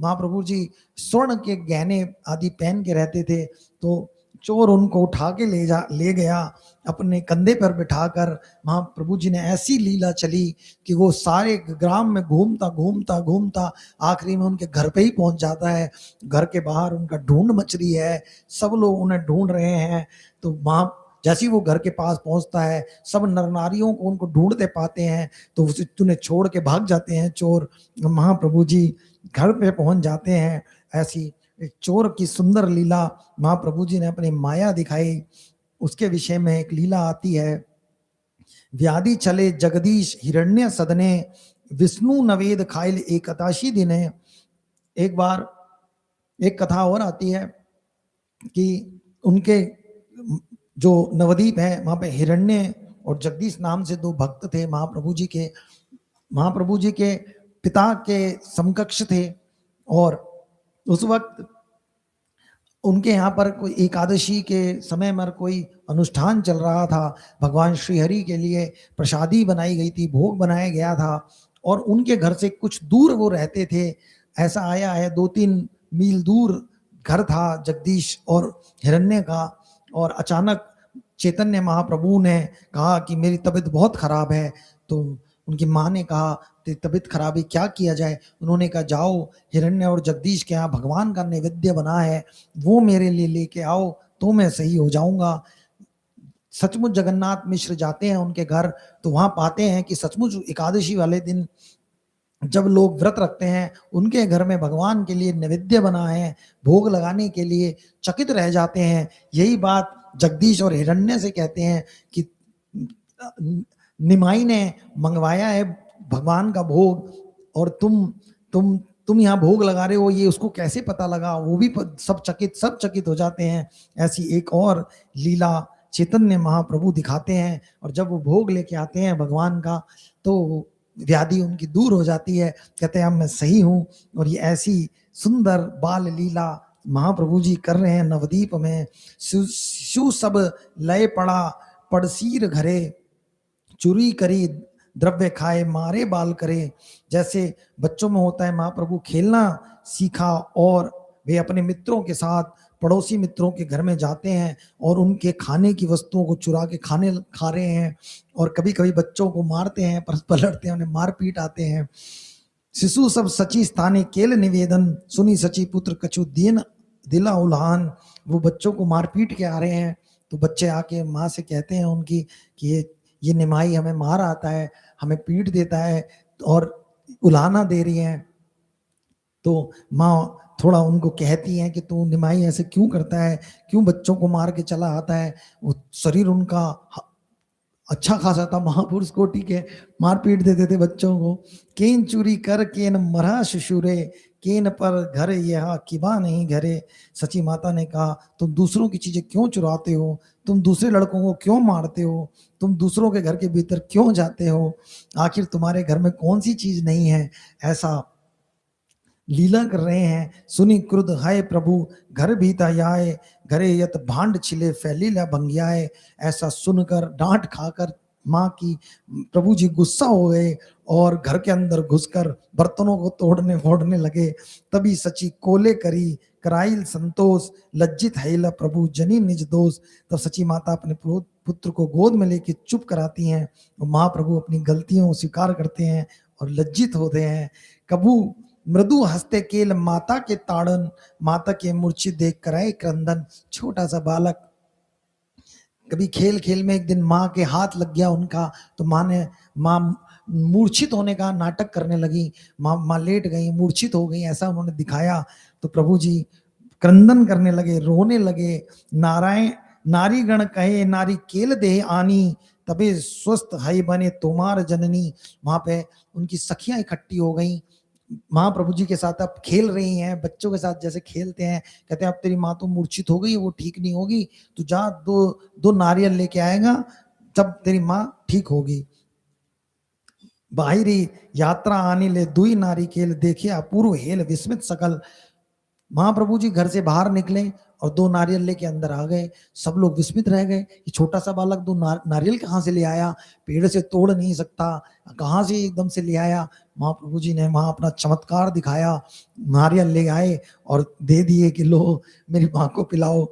महाप्रभु जी स्वर्ण के गहने आदि पहन के रहते थे, तो चोर उनको उठा के ले गया अपने कंधे पर बिठाकर। महाप्रभु जी ने ऐसी लीला चली कि वो सारे ग्राम में घूमता घूमता घूमता आखिरी में उनके घर पे ही पहुंच जाता है। घर के बाहर उनका ढूंढ मच रही है, सब लोग उन्हें ढूंढ रहे हैं। तो वहां जैसे ही वो घर के पास पहुंचता है, सब नर नारियों को उनको ढूंढते पाते हैं, तो उन्हें छोड़ के भाग जाते हैं चोर। महाप्रभु जी घर पे पहुंच जाते हैं। ऐसी चोर की सुंदर लीला महाप्रभु जी ने अपनी माया दिखाई, उसके विषय में एक लीला आती है। व्याधि चले जगदीश हिरण्य सदने, विष्णु नवेद खाइल एकताशी दिने। एक बार एक कथा और आती है कि उनके जो नवदीप है वहां पे हिरण्य और जगदीश नाम से दो भक्त थे महाप्रभु जी के। महाप्रभु जी के पिता के समकक्ष थे, और उस वक्त उनके यहाँ पर कोई एकादशी के समय पर कोई अनुष्ठान चल रहा था। भगवान श्रीहरि के लिए प्रसादी बनाई गई थी, भोग बनाया गया था, और उनके घर से कुछ दूर वो रहते थे। ऐसा आया है 2-3 मील दूर घर था जगदीश और हिरण्य का। और अचानक चैतन्य महाप्रभु ने कहा कि मेरी तबीयत बहुत खराब है। तो उनकी माँ ने कहा तबीयत खराब है, क्या किया जाए? उन्होंने कहा जाओ हिरण्य और जगदीश के यहाँ भगवान का नैवेद्य बना है, वो मेरे लिए लेके आओ तो मैं सही हो जाऊंगा। सचमुच जगन्नाथ मिश्र जाते हैं उनके घर, तो वहां पाते हैं कि सचमुच एकादशी वाले दिन जब लोग व्रत रखते हैं उनके घर में भगवान के लिए नैवेद्य बना है, भोग लगाने के लिए चकित रह जाते हैं। यही बात जगदीश और हिरण्य से कहते हैं कि निमाई ने मंगवाया है भगवान का भोग, और तुम यहाँ भोग लगा रहे हो, ये उसको कैसे पता लगा? वो भी सब चकित हो जाते हैं। ऐसी एक और लीला चैतन्य महाप्रभु दिखाते हैं, और जब वो भोग लेके आते हैं भगवान का तो व्याधि उनकी दूर हो जाती है, कहते हैं अब मैं सही हूँ। और ये ऐसी सुंदर बाल लीला महाप्रभु जी कर रहे हैं नवदीप में। शु सब लय पड़ा पड़सीर घरे, चुरी करी द्रव्य खाए मारे बाल करे। जैसे बच्चों में होता है, महाप्रभु खेलना सीखा और वे अपने मित्रों के साथ पड़ोसी मित्रों के घर में जाते हैं और उनके खाने की वस्तुओं को चुरा के खा रहे हैं, और कभी कभी बच्चों को मारते हैं, पलटते हैं, उन्हें मार पीट आते हैं। शिशु सब सची स्थाने केल निवेदन, सुनी सची पुत्र कछु दीन दिला उल्हान। वो बच्चों को मार पीट के आ रहे हैं, तो बच्चे आके माँ से कहते हैं उनकी कि ये निमाई हमें मार आता है, हमें पीट देता है और उलाहना दे रही है। तो माँ थोड़ा उनको कहती हैं कि तू निमाई ऐसे क्यों करता है, क्यों बच्चों को मार के चला आता है? वो शरीर उनका अच्छा खासा था, महापुरुष कोटि के, मार पीट देते थे बच्चों को। केन चूरी कर केन मरा शिशुरे, केन पर घर यह किबा नहीं घरे। सची माता ने कहा तुम दूसरों की चीजें क्यों चुराते हो, तुम दूसरे लड़कों को क्यों मारते हो, तुम दूसरों के घर के भीतर क्यों जाते हो, आखिर तुम्हारे घर में कौन सी चीज नहीं है? ऐसा लीला कर रहे हैं। सुनी क्रुद्ध हाय प्रभु घर भीता याए, घरे यत भांड छिले फैलीला भंगियाए। ऐसा सुनकर डांट खाकर माँ की प्रभु जी गुस्सा हो गए और घर के अंदर घुसकर बर्तनों को तोड़ने फोड़ने लगे। तभी सची कोले करी कराइल संतोष, लज्जित हैला प्रभु जनी निज दोष। तब सची माता अपने पुत्र को गोद में लेके चुप कराती हैं और महाप्रभु अपनी गलतियों को स्वीकार करते हैं और लज्जित होते हैं। कबू मृदु हस्ते केल माता के ताड़न, माता के मूर्छित देख कराए क्रंदन। छोटा सा बालक कभी खेल खेल में एक दिन माँ के हाथ लग गया उनका, तो माँ मूर्छित होने का नाटक करने लगी। माँ लेट गई, मूर्छित हो गई, ऐसा उन्होंने दिखाया। तो प्रभु जी क्रंदन करने लगे, रोने लगे। नारायण नारी गण कहे नारी केल देह आनी, तबे स्वस्थ हई बने तुम्हार जननी। वहां पे उनकी सखियां इकट्ठी हो गई, महाप्रभु जी के साथ अब खेल रही हैं, बच्चों के साथ जैसे खेलते हैं। कहते हैं अब तेरी माँ तो मूर्छित हो गई, वो ठीक नहीं होगी, तो जा दो नारियल लेके आएगा, तब तेरी माँ ठीक होगी। बाहिरी यात्रा आने ले दुई नारी केल, देखे अपूर्व हेल विस्मित सकल। महाप्रभु जी घर से बाहर निकले और 2 नारियल लेके अंदर आ गए। सब लोग विस्मित रह गए, ये छोटा सा बालक 2 नारियल कहाँ से ले आया, पेड़ से तोड़ नहीं सकता, कहाँ से एकदम से ले आया? महाप्रभु जी ने वहां अपना चमत्कार दिखाया, नारियल ले आए और दे दिए कि लो मेरी माँ को पिलाओ।